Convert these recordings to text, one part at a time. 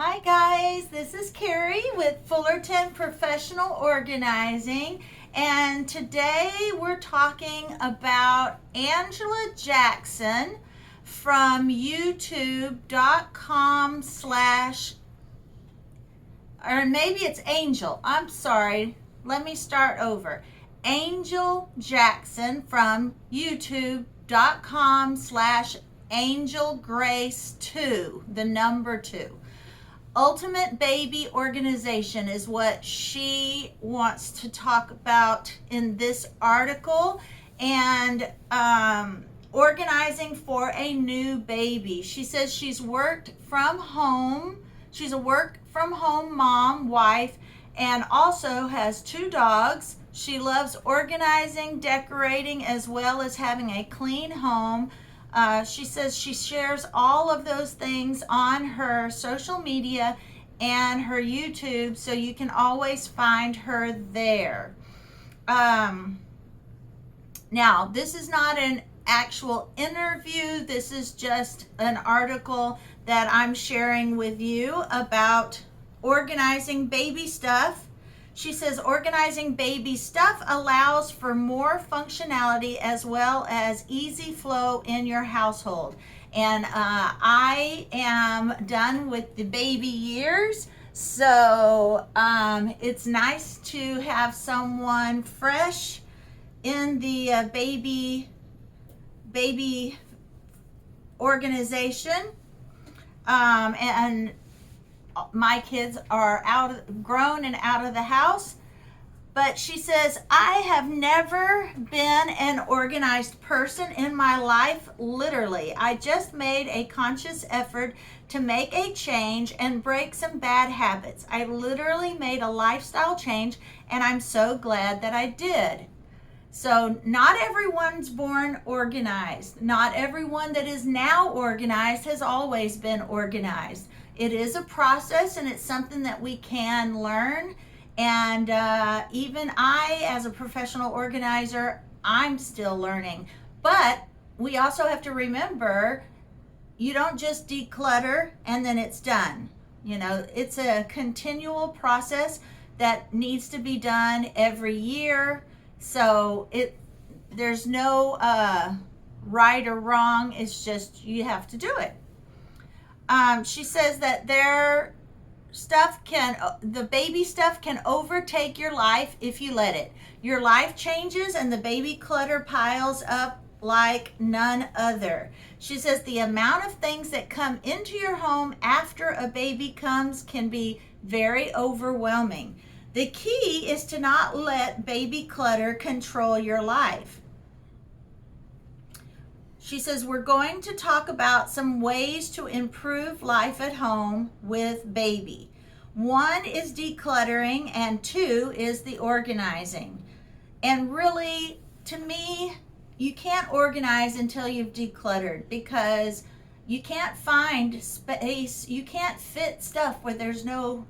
Hi guys, this is Carrie with Fullerton Professional Organizing, and today we're talking about Angela Jackson from youtube.com slash, or maybe it's Angel, I'm sorry, let me start over. Angel Jackson from youtube.com slash angelgrace2, the number 2. Ultimate Baby Organization is what she wants to talk about in this article, and organizing for a new baby. She says she's worked from home. She's a work from home mom, wife, and also has 2 dogs. She loves organizing, decorating, as well as having a clean home. She says she shares all of those things on her social media and her YouTube, so you can always find her there. Now, this is not an actual interview. This is just an article that I'm sharing with you about organizing baby stuff. She says organizing baby stuff allows for more functionality as well as easy flow in your household. And I am done with the baby years, so it's nice to have someone fresh in the baby organization. And my kids are grown and out of the house, but she says, I have never been an organized person in my life, literally. I just made a conscious effort to make a change and break some bad habits. I literally made a lifestyle change, and I'm so glad that I did. So not everyone's born organized. Not everyone that is now organized has always been organized. It is a process, and it's something that we can learn. And even I, as a professional organizer, I'm still learning. But we also have to remember, you don't just declutter and then it's done. You know, it's a continual process that needs to be done every year. So there's no right or wrong. It's just you have to do it. She says that the baby stuff can overtake your life if you let it. Your life changes and the baby clutter piles up like none other. She says the amount of things that come into your home after a baby comes can be very overwhelming. The key is to not let baby clutter control your life. She says we're going to talk about some ways to improve life at home with baby. 1 is decluttering, and 2 is the organizing. And really, to me, you can't organize until you've decluttered, because you can't find space. You can't fit stuff where there's no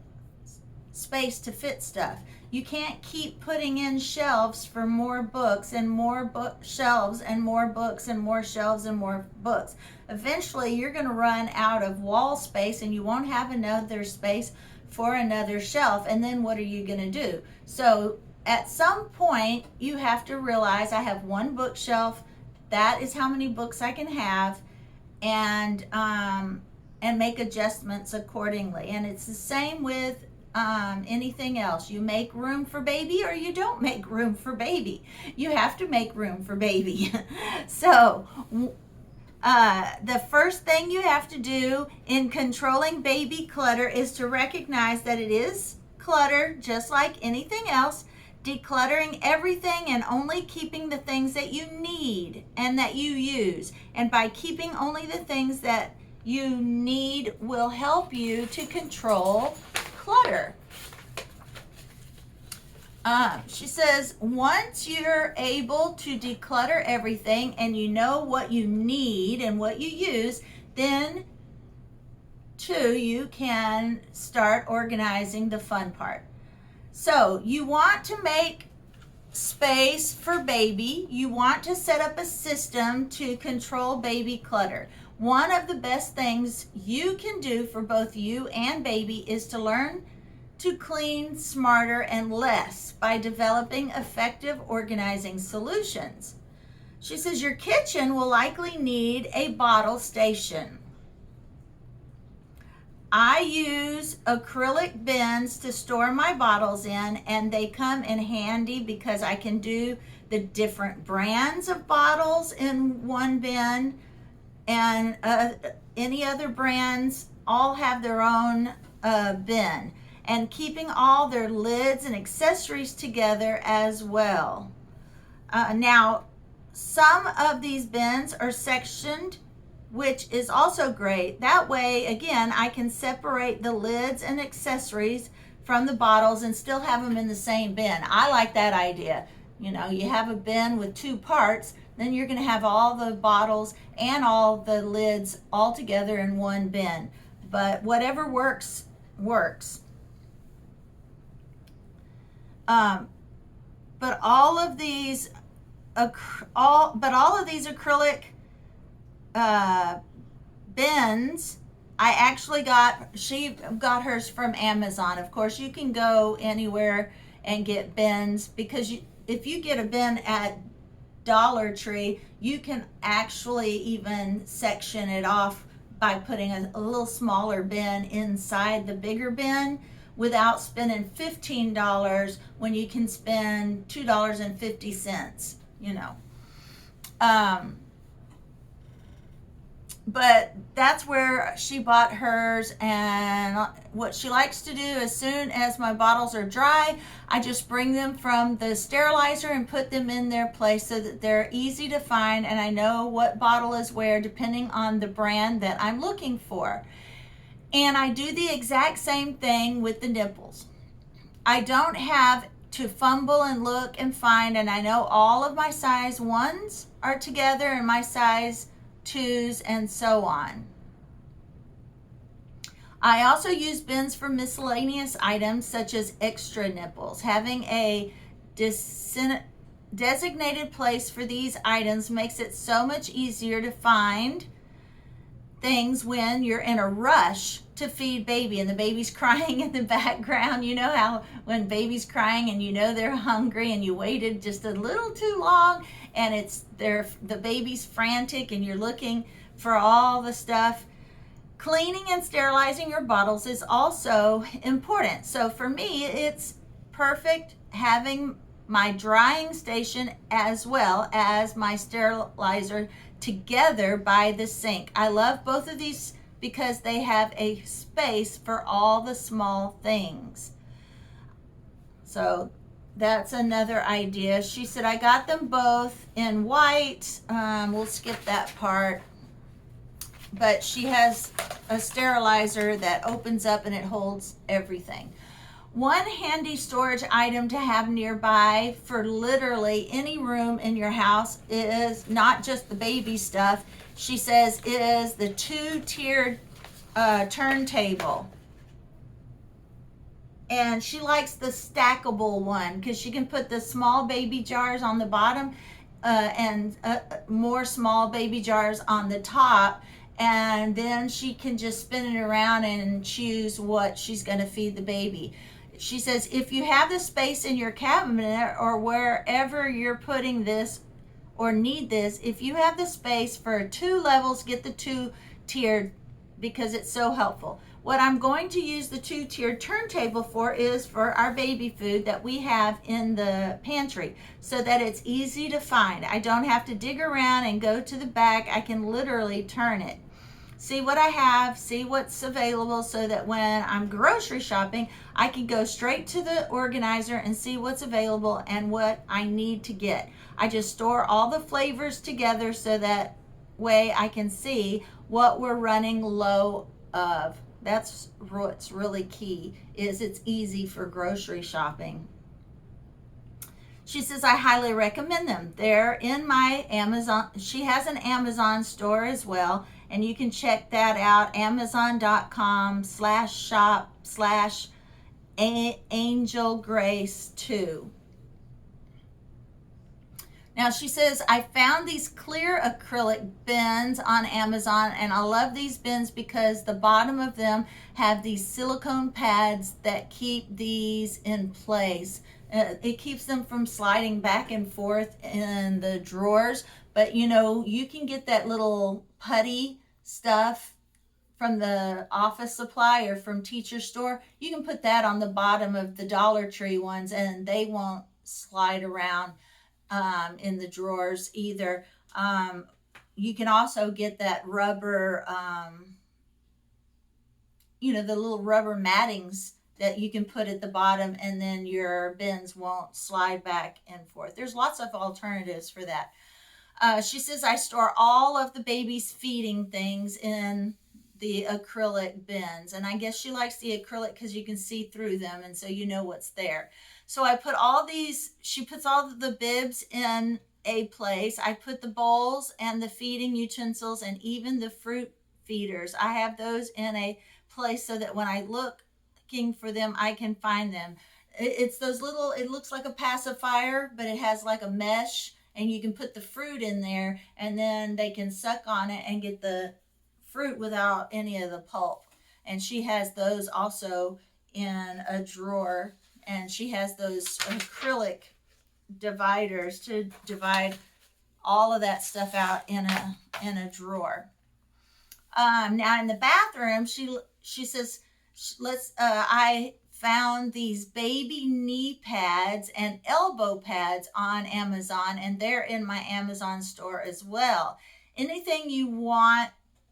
space to fit stuff. You can't keep putting in shelves for more books and more shelves and more books and more shelves and more books. Eventually, you're going to run out of wall space, and you won't have another space for another shelf. And then what are you going to do? So at some point, you have to realize I have 1 bookshelf. That is how many books I can have, and make adjustments accordingly. And it's the same with anything else. You make room for baby, or you don't make room for baby. You have to make room for baby. So the first thing you have to do in controlling baby clutter is to recognize that it is clutter, just like anything else. Decluttering everything and only keeping the things that you need and that you use. And by keeping only the things that you need will help you to control clutter. She says once you're able to declutter everything and you know what you need and what you use, then too you can start organizing the fun part. So you want to make space for baby. You want to set up a system to control baby clutter. One of the best things you can do for both you and baby is to learn to clean smarter and less by developing effective organizing solutions. She says your kitchen will likely need a bottle station. I use acrylic bins to store my bottles in, and they come in handy because I can do the different brands of bottles in one bin, and any other brands all have their own bin, and keeping all their lids and accessories together as well. Now, some of these bins are sectioned, which is also great. That way, again, I can separate the lids and accessories from the bottles and still have them in the same bin. I like that idea. You know, you have a bin with two parts, then you're going to have all the bottles and all the lids all together in one bin. But whatever works, works. But all of these acrylic bins, she got hers from Amazon. Of course, you can go anywhere and get bins, because if you get a bin at Dollar Tree, you can actually even section it off by putting a little smaller bin inside the bigger bin without spending $15 when you can spend $2.50, you know. But that's where she bought hers, and what she likes to do, as soon as my bottles are dry, I just bring them from the sterilizer and put them in their place so that they're easy to find, and I know what bottle is where depending on the brand that I'm looking for. And I do the exact same thing with the nipples. I don't have to fumble and look and find, and I know all of my size 1s are together and my size 2s and so on. I also use bins for miscellaneous items such as extra nipples. Having a designated place for these items makes it so much easier to find things when you're in a rush to feed baby and the baby's crying in the background. You know how when baby's crying and you know they're hungry and you waited just a little too long and the baby's frantic and you're looking for all the stuff. Cleaning and sterilizing your bottles is also important. So for me, it's perfect having my drying station as well as my sterilizer together by the sink. I love both of these because they have a space for all the small things. So that's another idea. She said, I got them both in white. We'll skip that part. But she has a sterilizer that opens up and it holds everything. One handy storage item to have nearby for literally any room in your house is not just the baby stuff. She says is the 2-tiered turntable. And she likes the stackable one because she can put the small baby jars on the bottom and more small baby jars on the top. And then she can just spin it around and choose what she's going to feed the baby. She says, if you have the space in your cabinet or wherever you're putting this or need this, if you have the space for 2 levels, get the 2-tiered because it's so helpful. What I'm going to use the 2-tiered turntable for is for our baby food that we have in the pantry so that it's easy to find. I don't have to dig around and go to the back. I can literally turn it. See what I have, see what's available so that when I'm grocery shopping, I can go straight to the organizer and see what's available and what I need to get. I just store all the flavors together so that way I can see what we're running low of. That's what's really key, is it's easy for grocery shopping. She says, I highly recommend them. They're in my Amazon. She has an Amazon store as well. And you can check that out, amazon.com/shop/angelgrace2. Now she says, I found these clear acrylic bins on Amazon, and I love these bins because the bottom of them have these silicone pads that keep these in place. It keeps them from sliding back and forth in the drawers, but you know, you can get that little putty stuff from the office supply or from teacher store. You can put that on the bottom of the Dollar Tree ones and they won't slide around in the drawers either. You can also get that rubber, the little rubber mattings that you can put at the bottom, and then your bins won't slide back and forth. There's lots of alternatives for that. She says, I store all of the baby's feeding things in the acrylic bins. And I guess she likes the acrylic because you can see through them, and so you know what's there. So I put all these, she puts all the bibs in a place. I put the bowls and the feeding utensils and even the fruit feeders. I have those in a place so that when I looking for them, I can find them. It's those little, it looks like a pacifier, but it has like a mesh, and you can put the fruit in there and then they can suck on it and get the fruit without any of the pulp. And she has those also in a drawer, and she has those acrylic dividers to divide all of that stuff out in a drawer. Now in the bathroom, she says, I found these baby knee pads and elbow pads on Amazon, and they're in my Amazon store as well. Anything you want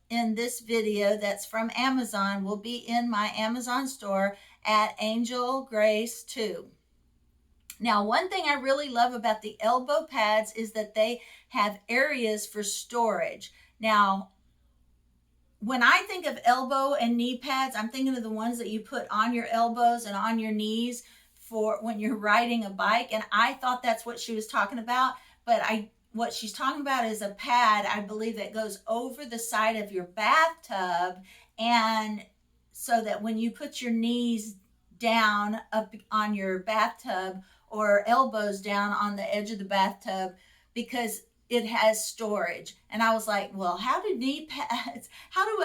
in this video that's from Amazon will be in my Amazon store at Angel Grace 2. Now, one thing I really love about the elbow pads is that they have areas for storage. Now, when I think of elbow and knee pads, I'm thinking of the ones that you put on your elbows and on your knees for when you're riding a bike. And I thought that's what she was talking about. But what she's talking about is a pad, I believe, that goes over the side of your bathtub. And so that when you put your knees down up on your bathtub or elbows down on the edge of the bathtub, because it has storage. And I was like, well, how do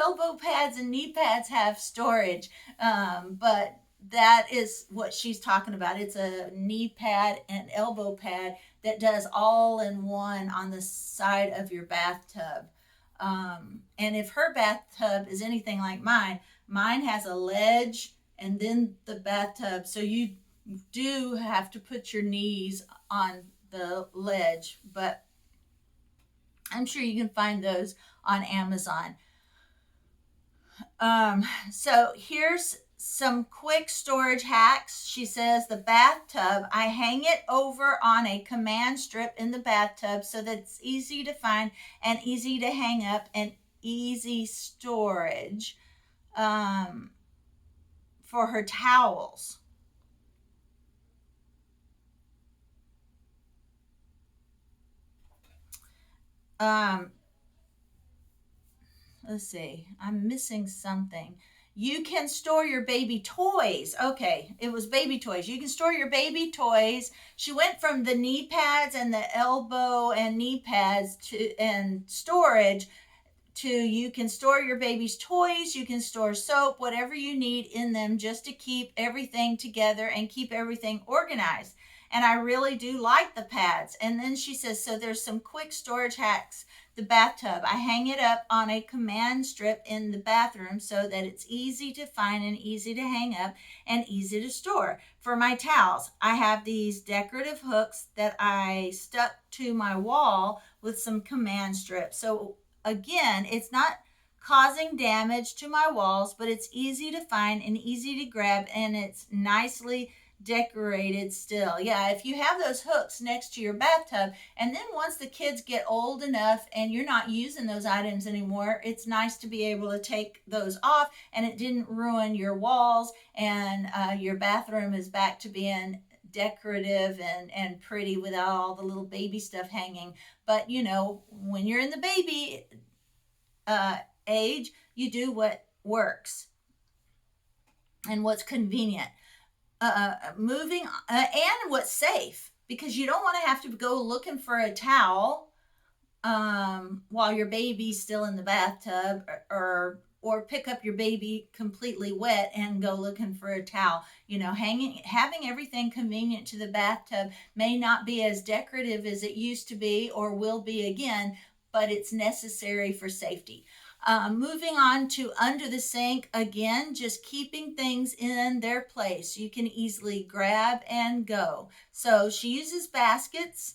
elbow pads and knee pads have storage? But that is what she's talking about. It's a knee pad and elbow pad that does all in one on the side of your bathtub. And if her bathtub is anything like mine has a ledge and then the bathtub. So you do have to put your knees on the ledge, but I'm sure you can find those on Amazon. So here's some quick storage hacks. She says the bathtub, I hang it over on a command strip in the bathtub so that it's easy to find and easy to hang up and easy storage for her towels. Let's see, I'm missing something. You can store your baby toys. Okay, it was baby toys. You can store your baby toys. She went from the knee pads and the elbow and knee pads and storage to you can store your baby's toys. You can store soap, whatever you need in them, just to keep everything together and keep everything organized. And I really do like the pads. And then she says, so there's some quick storage hacks. The bathtub, I hang it up on a command strip in the bathroom so that it's easy to find and easy to hang up and easy to store. For my towels, I have these decorative hooks that I stuck to my wall with some command strips. So again, it's not causing damage to my walls, but it's easy to find and easy to grab, and it's nicely decorated still. Yeah, if you have those hooks next to your bathtub, and then once the kids get old enough and you're not using those items anymore, it's nice to be able to take those off and it didn't ruin your walls, and your bathroom is back to being decorative and pretty without all the little baby stuff hanging. But you know, when you're in the baby age, you do what works and what's convenient. Moving and what's safe. because you don't want to have to go looking for a towel while your baby's still in the bathtub, or pick up your baby completely wet and go looking for a towel. Having everything convenient to the bathtub may not be as decorative as it used to be or will be again, but it's necessary for safety. Moving on to under the sink, again, just keeping things in their place. You can easily grab and go. So she uses baskets.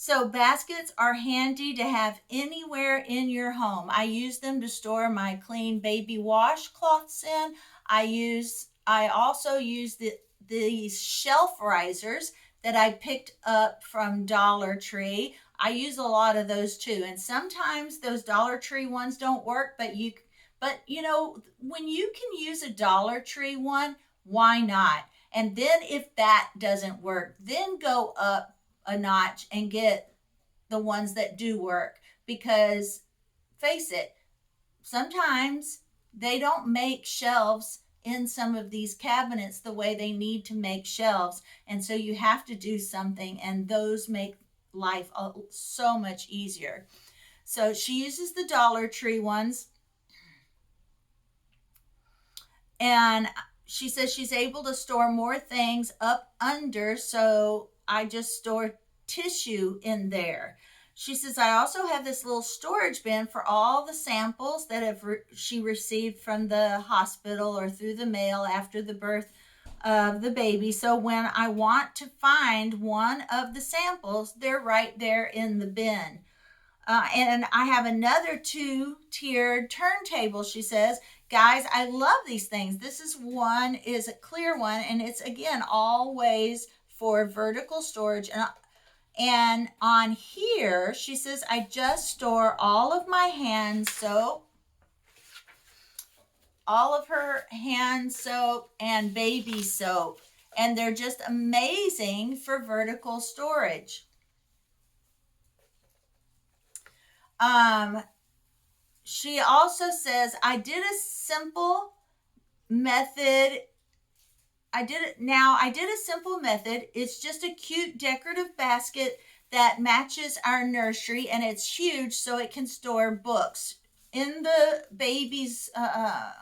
So baskets are handy to have anywhere in your home. I use them to store my clean baby washcloths in. I also use these shelf risers that I picked up from Dollar Tree. I use a lot of those too. And sometimes those Dollar Tree ones don't work, but when you can use a Dollar Tree one, why not? And then if that doesn't work, then go up a notch and get the ones that do work, because face it, sometimes they don't make shelves in some of these cabinets the way they need to make shelves, and so you have to do something, and those make life so much easier. So she uses the Dollar Tree ones, and she says she's able to store more things up under, so I just store tissue in there. She says I also have this little storage bin for all the samples that she received from the hospital or through the mail after the birth of the baby. So when I want to find one of the samples, they're right there in the bin. And I have another two-tiered turntable, she says. Guys, I love these things. This is a clear one, and it's, again, always for vertical storage. And on here, she says, I just store all of my hand soap, all of her hand soap and baby soap. And they're just amazing for vertical storage. She also says, I did a simple method. I did a simple method. It's just a cute decorative basket that matches our nursery, and it's huge, so it can store books. In the baby's, I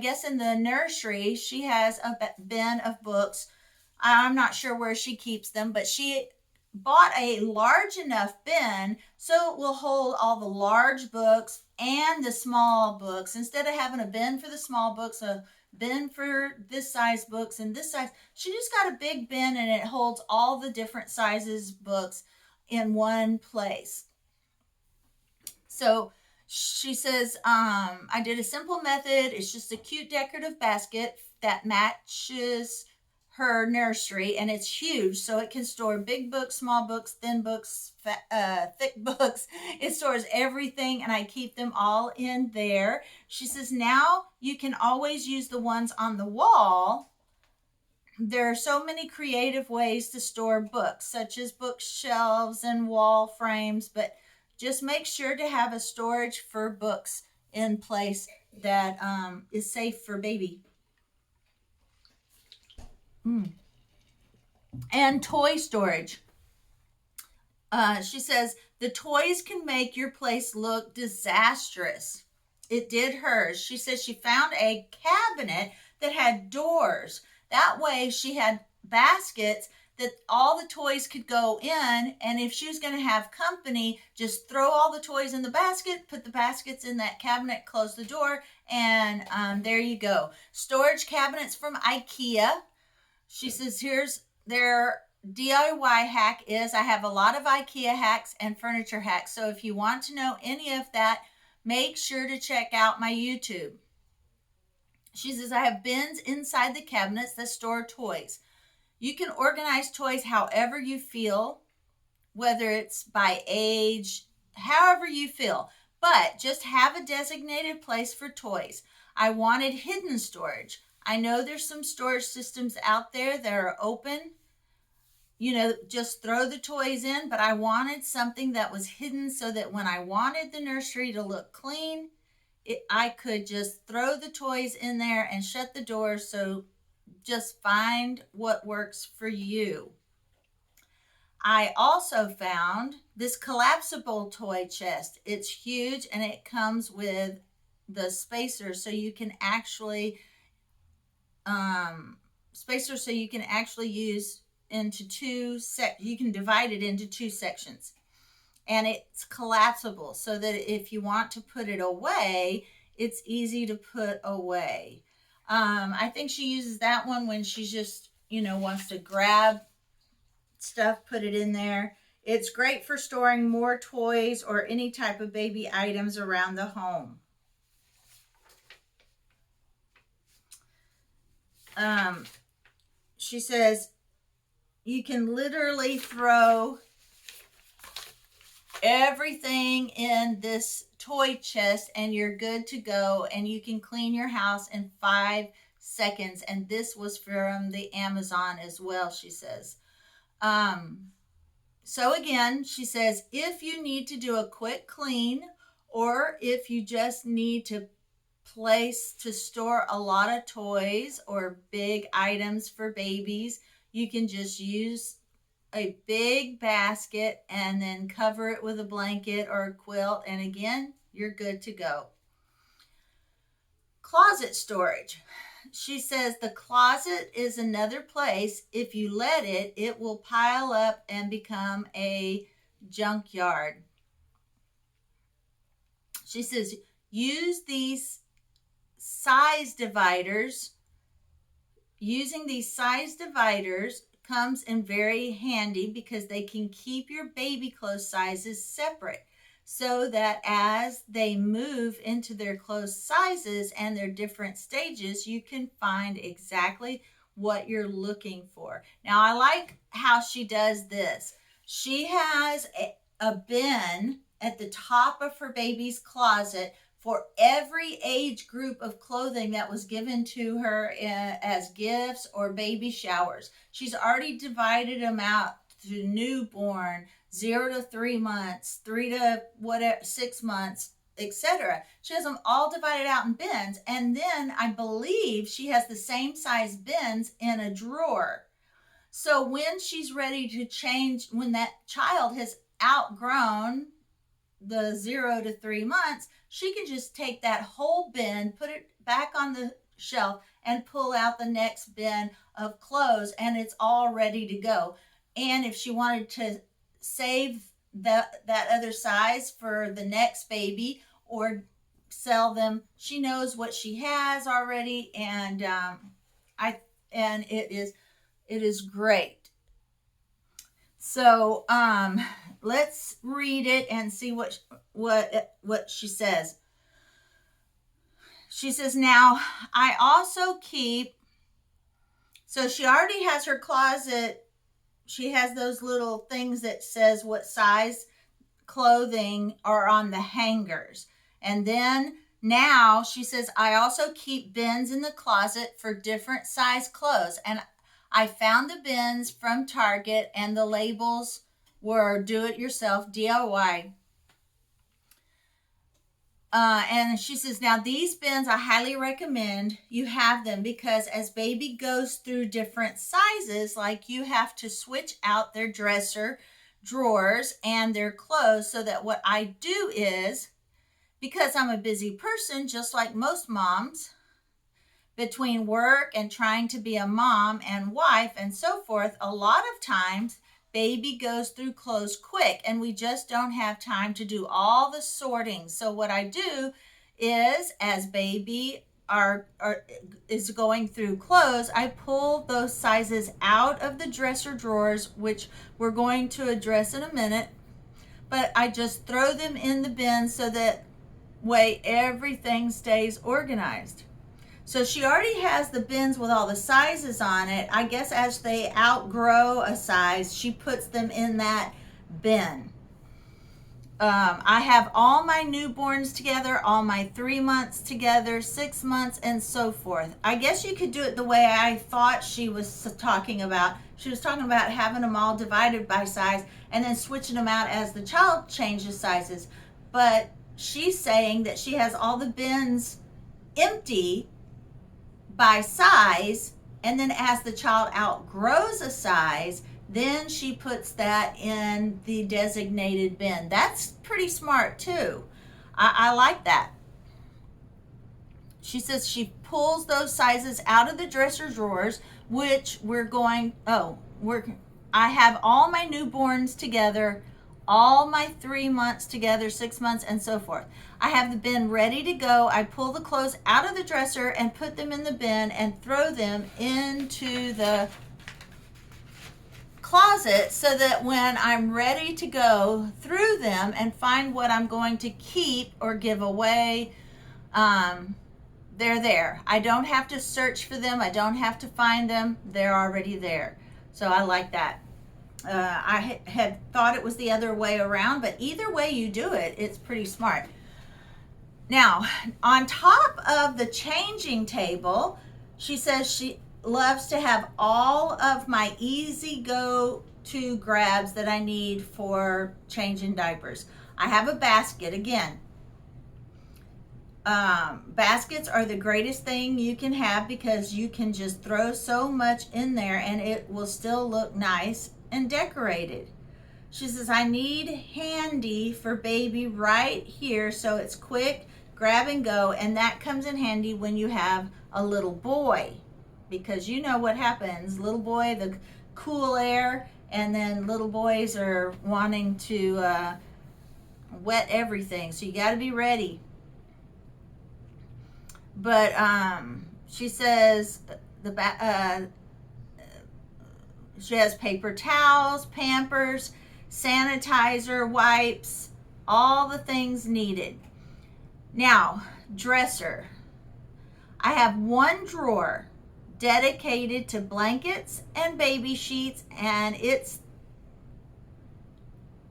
guess in the nursery, she has a bin of books. I'm not sure where she keeps them, but she bought a large enough bin so it will hold all the large books and the small books. Instead of having a bin for the small books, a bin for this size books and this size, she just got a big bin, and it holds all the different sizes books in one place. So she says, I did a simple method. It's just a cute decorative basket that matches her nursery, and it's huge, so it can store big books, small books, thin books, thick books. It stores everything, and I keep them all in there. She says now you can always use the ones on the wall. There are so many creative ways to store books, such as bookshelves and wall frames, but just make sure to have a storage for books in place that is safe for baby. And toy storage. She says the toys can make your place look disastrous. It did hers. She says she found a cabinet that had doors. That way she had baskets that all the toys could go in, and if she was going to have company, just throw all the toys in the basket, put the baskets in that cabinet, close the door, and there you go. Storage cabinets from IKEA. She says here's their DIY hack is, I have a lot of IKEA hacks and furniture hacks. So if you want to know any of that, make sure to check out my YouTube. She says, I have bins inside the cabinets that store toys. You can organize toys however you feel, whether it's by age, however you feel, but just have a designated place for toys. I wanted hidden storage. I know there's some storage systems out there that are open, just throw the toys in, but I wanted something that was hidden so that when I wanted the nursery to look clean, I could just throw the toys in there and shut the door so just find what works for you. I also found this collapsible toy chest. It's huge and it comes with the spacer so you can actually use into you can divide it into two sections, and it's collapsible so that if you want to put it away, it's easy to put away. I think she uses that one when she's just wants to grab stuff, put it in there. It's great for storing more toys or any type of baby items around the home. She says you can literally throw everything in this toy chest and you're good to go, and you can clean your house in 5 seconds. And this was from the Amazon as well, she says. So again, she says, if you need to do a quick clean, or if you just need to store a lot of toys or big items for babies, you can just use a big basket and then cover it with a blanket or a quilt, and again, you're good to go. Closet storage. She says the closet is another place, if you let it, it will pile up and become a junkyard. She says use these size dividers. Using these size dividers comes in very handy because they can keep your baby clothes sizes separate, so that as they move into their clothes sizes and their different stages, you can find exactly what you're looking for. Now, I like how she does this. She has a bin at the top of her baby's closet for every age group of clothing that was given to her as gifts or baby showers. She's already divided them out to newborn, 0 to 3 months, 3 to 6 months, etc. She has them all divided out in bins, and then I believe she has the same size bins in a drawer. So when she's ready to change, when that child has outgrown the 0 to 3 months, she can just take that whole bin, put it back on the shelf, and pull out the next bin of clothes, and it's all ready to go. And if she wanted to save that other size for the next baby or sell them, she knows what she has already, and it is great. So let's read it and see what she says. She says, now I also keep, so she already has her closet. She has those little things that says what size clothing are on the hangers. And then now she says, I also keep bins in the closet for different size clothes. And I found the bins from Target, and the labels were do-it-yourself, DIY. And she says, now these bins, I highly recommend you have them, because as baby goes through different sizes, like you have to switch out their dresser, drawers, and their clothes, so that what I do is, because I'm a busy person, just like most moms, between work and trying to be a mom and wife and so forth, a lot of times baby goes through clothes quick and we just don't have time to do all the sorting. So what I do is, as baby is going through clothes, I pull those sizes out of the dresser drawers, which we're going to address in a minute, but I just throw them in the bin so that way everything stays organized. So she already has the bins with all the sizes on it. I guess as they outgrow a size, she puts them in that bin. I have all my newborns together, all my 3 months together, 6 months, and so forth. I guess you could do it the way I thought she was talking about. She was talking about having them all divided by size and then switching them out as the child changes sizes. But she's saying that she has all the bins empty by size, and then as the child outgrows a size, then she puts that in the designated bin. That's pretty smart too. I like that. She says she pulls those sizes out of the dresser drawers, which I have all my newborns together, all my 3 months together, 6 months, and so forth. I have the bin ready to go. I pull the clothes out of the dresser and put them in the bin and throw them into the closet so that when I'm ready to go through them and find what I'm going to keep or give away, they're there. I don't have to search for them. I don't have to find them. They're already there. So I like that. I had thought it was the other way around, but either way you do it, it's pretty smart. Now, on top of the changing table, she says she loves to have all of my easy go-to grabs that I need for changing diapers. I have a basket again. Baskets are the greatest thing you can have because you can just throw so much in there and it will still look nice and decorated. She says, I need handy for baby right here so it's quick, grab and go, and that comes in handy when you have a little boy, because you know what happens. Little boy, the cool air, and then little boys are wanting to wet everything, so you got to be ready. But she says she has paper towels, Pampers, sanitizer, wipes, all the things needed. Now, dresser. I have one drawer dedicated to blankets and baby sheets, and it's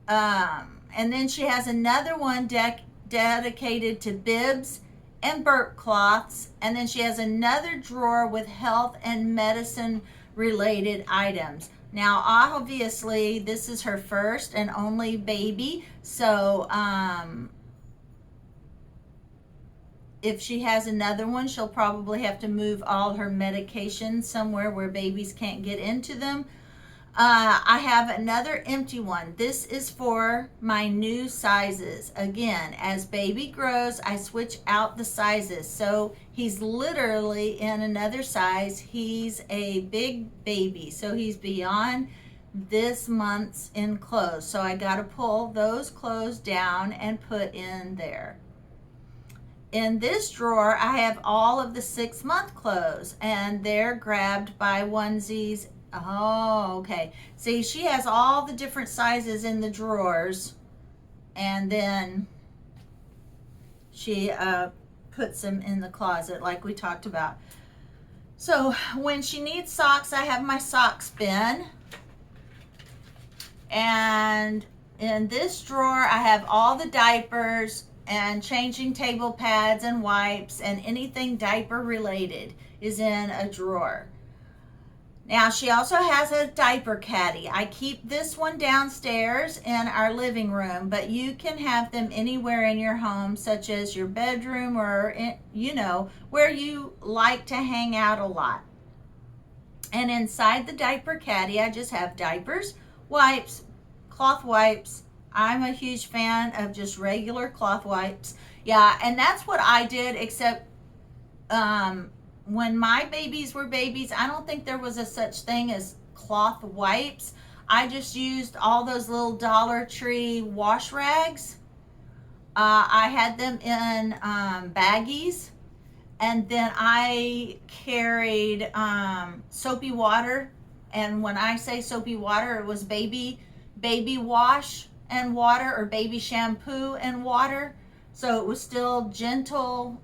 and then she has another one dedicated to bibs and burp cloths, and then she has another drawer with health and medicine related items. Now obviously this is her first and only baby, so if she has another one, she'll probably have to move all her medications somewhere where babies can't get into them. I have another empty one. This is for my new sizes. Again, as baby grows, I switch out the sizes. So he's literally in another size. He's a big baby, so he's beyond this month's in clothes. So I got to pull those clothes down and put in there. In this drawer, I have all of the 6-month clothes, and they're grabbed by onesies. Oh, okay. See, she has all the different sizes in the drawers, and then she puts them in the closet like we talked about. So when she needs socks, I have my socks bin. And in this drawer, I have all the diapers and changing table pads and wipes, and anything diaper related is in a drawer. Now, she also has a diaper caddy. I keep this one downstairs in our living room, but you can have them anywhere in your home, such as your bedroom or, where you like to hang out a lot. And inside the diaper caddy, I just have diapers, wipes, cloth wipes. I'm a huge fan of just regular cloth wipes. Yeah, and that's what I did, except when my babies were babies, I don't think there was a such thing as cloth wipes. I just used all those little Dollar Tree wash rags. I had them in baggies, and then I carried soapy water. And when I say soapy water, it was baby wash and water, or baby shampoo and water. So it was still gentle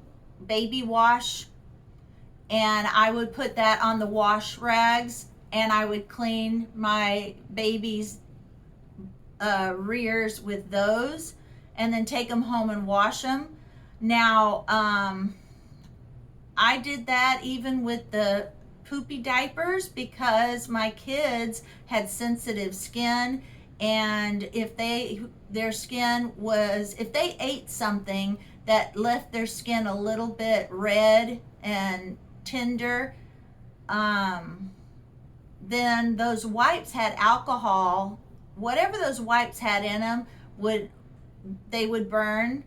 baby wash. And I would put that on the wash rags, and I would clean my baby's rears with those, and then take them home and wash them. Now, I did that even with the poopy diapers because my kids had sensitive skin, and if they ate something that left their skin a little bit red and tender, then those wipes had alcohol. Whatever those wipes had in them they would burn.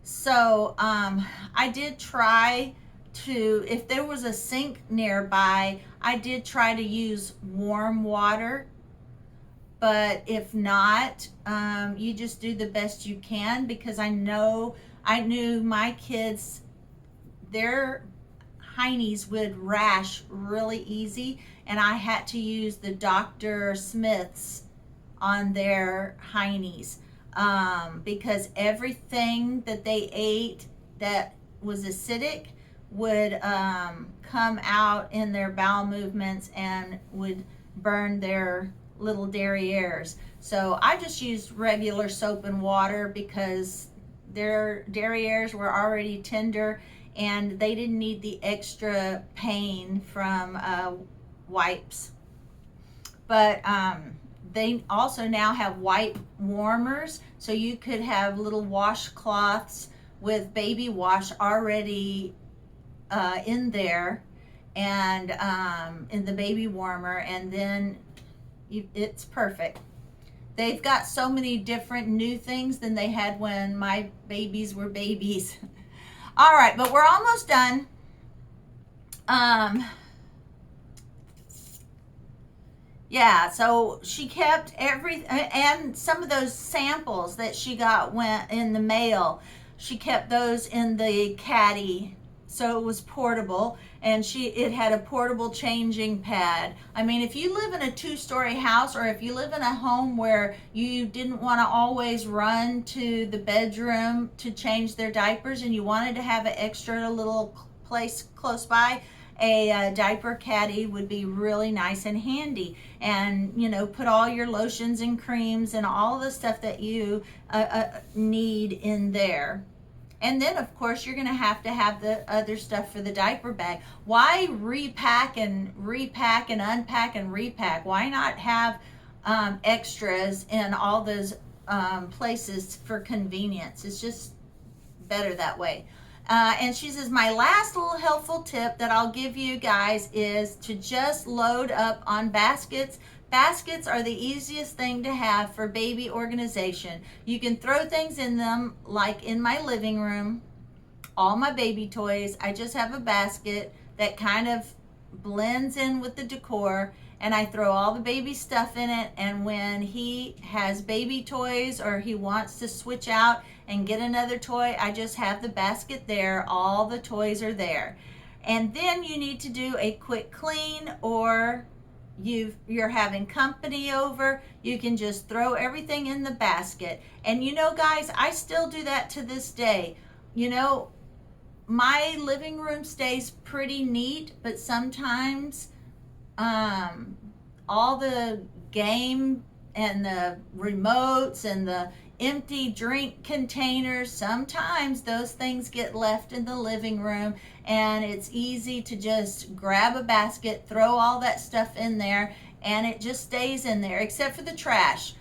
So I did try to, if there was a sink nearby, I did try to use warm water. But if not, you just do the best you can, because I knew my kids, their heinies would rash really easy, and I had to use the Dr. Smith's on their heinies, because everything that they ate that was acidic would come out in their bowel movements and would burn their little derrieres. So I just used regular soap and water because their derrieres were already tender and they didn't need the extra pain from wipes. But they also now have wipe warmers, so you could have little washcloths with baby wash already in there, and in the baby warmer, and then it's perfect. They've got so many different new things than they had when my babies were babies. All right, but we're almost done. Yeah, so she kept and some of those samples that she got went in the mail. She kept those in the caddy, so it was portable, and it had a portable changing pad. I mean, if you live in a 2-story house, or if you live in a home where you didn't want to always run to the bedroom to change their diapers, and you wanted to have an extra little place close by, a diaper caddy would be really nice and handy. And put all your lotions and creams and all the stuff that you need in there. And then of course you're going to have the other stuff for the diaper bag. Why repack and unpack and repack? Why not have extras in all those places for convenience? It's just better that way. And she says, my last little helpful tip that I'll give you guys is to just load up on baskets. Baskets are the easiest thing to have for baby organization. You can throw things in them, like in my living room, all my baby toys. I just have a basket that kind of blends in with the decor, and I throw all the baby stuff in it. And when he has baby toys or he wants to switch out and get another toy, I just have the basket there. All the toys are there. And then you need to do a quick clean, or you're having company over, you can just throw everything in the basket. And guys, I still do that to this day. My living room stays pretty neat, but sometimes all the game and the remotes and the empty drink containers, sometimes those things get left in the living room, and it's easy to just grab a basket, throw all that stuff in there, and it just stays in there, except for the trash.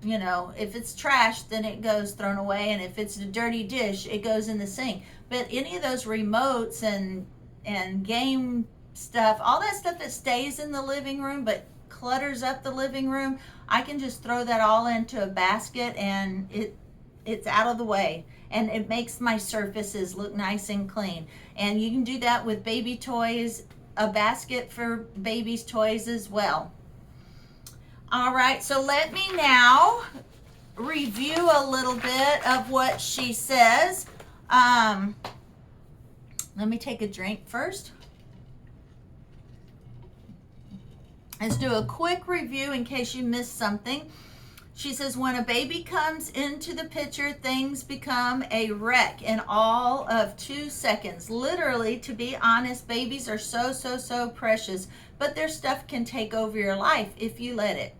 If it's trash, then it goes thrown away, and if it's a dirty dish, it goes in the sink. But any of those remotes and game stuff, all that stuff that stays in the living room but clutters up the living room, I can just throw that all into a basket, and it's out of the way, and it makes my surfaces look nice and clean. And you can do that with baby toys, a basket for baby's toys as well. All right, so let me now review a little bit of what she says. Let me take a drink first. Let's do a quick review in case you missed something. She says, when a baby comes into the picture, things become a wreck in all of 2 seconds. Literally, to be honest, babies are so precious, but their stuff can take over your life if you let it.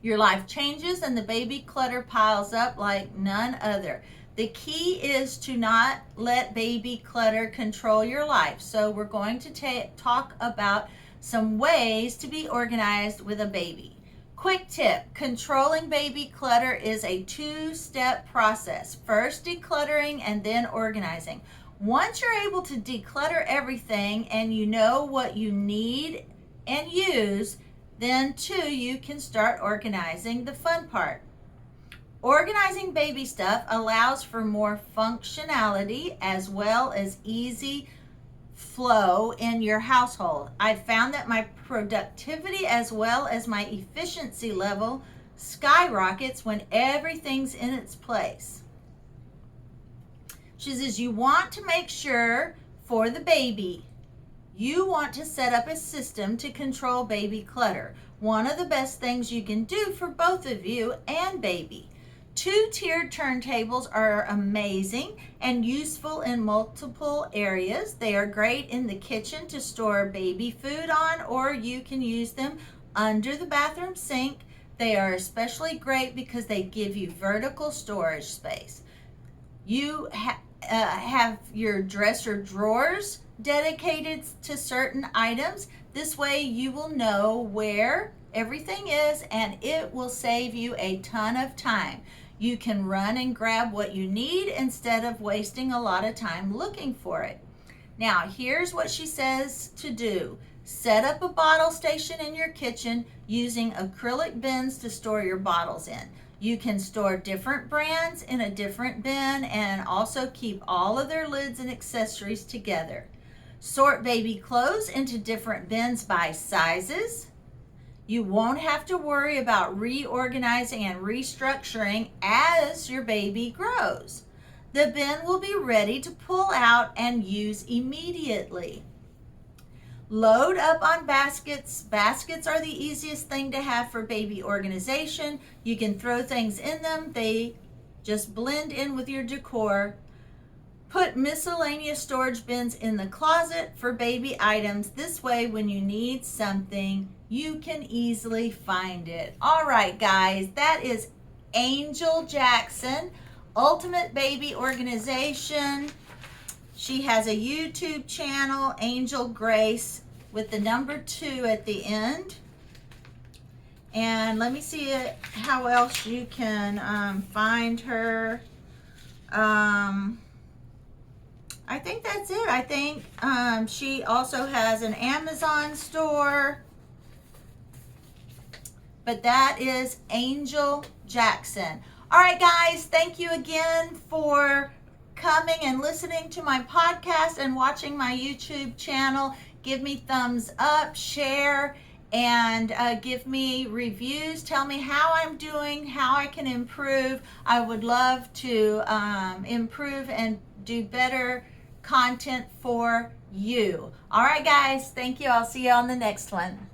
Your life changes and the baby clutter piles up like none other. The key is to not let baby clutter control your life. So we're going to talk about some ways to be organized with a baby. Quick tip, controlling baby clutter is a 2-step process. First decluttering and then organizing. Once you're able to declutter everything and you know what you need and use, then too you can start organizing the fun part. Organizing baby stuff allows for more functionality as well as easy flow in your household. I've found that my productivity as well as my efficiency level skyrockets when everything's in its place. She says you want to make sure for the baby, you want to set up a system to control baby clutter. One of the best things you can do for both of you and baby. 2-tiered turntables are amazing and useful in multiple areas. They are great in the kitchen to store baby food on, or you can use them under the bathroom sink. They are especially great because they give you vertical storage space. You have your dresser drawers dedicated to certain items. This way you will know where everything is and it will save you a ton of time. You can run and grab what you need instead of wasting a lot of time looking for it. Now, here's what she says to do. Set up a bottle station in your kitchen using acrylic bins to store your bottles in. You can store different brands in a different bin and also keep all of their lids and accessories together. Sort baby clothes into different bins by sizes. You won't have to worry about reorganizing and restructuring as your baby grows. The bin will be ready to pull out and use immediately. Load up on baskets. Baskets are the easiest thing to have for baby organization. You can throw things in them. They just blend in with your decor. Put miscellaneous storage bins in the closet for baby items. This way, when you need something, you can easily find it. All right, guys, that is Angel Jackson, Ultimate Baby Organization. She has a YouTube channel, Angel Grace, with the number 2 at the end. And let me see how else you can find her. I think that's it. I think she also has an Amazon store. But that is Angel Jackson. All right, guys, thank you again for coming and listening to my podcast and watching my YouTube channel. Give me thumbs up, share, and give me reviews. Tell me how I'm doing, how I can improve. I would love to improve and do better content for you. All right, guys, thank you. I'll see you on the next one.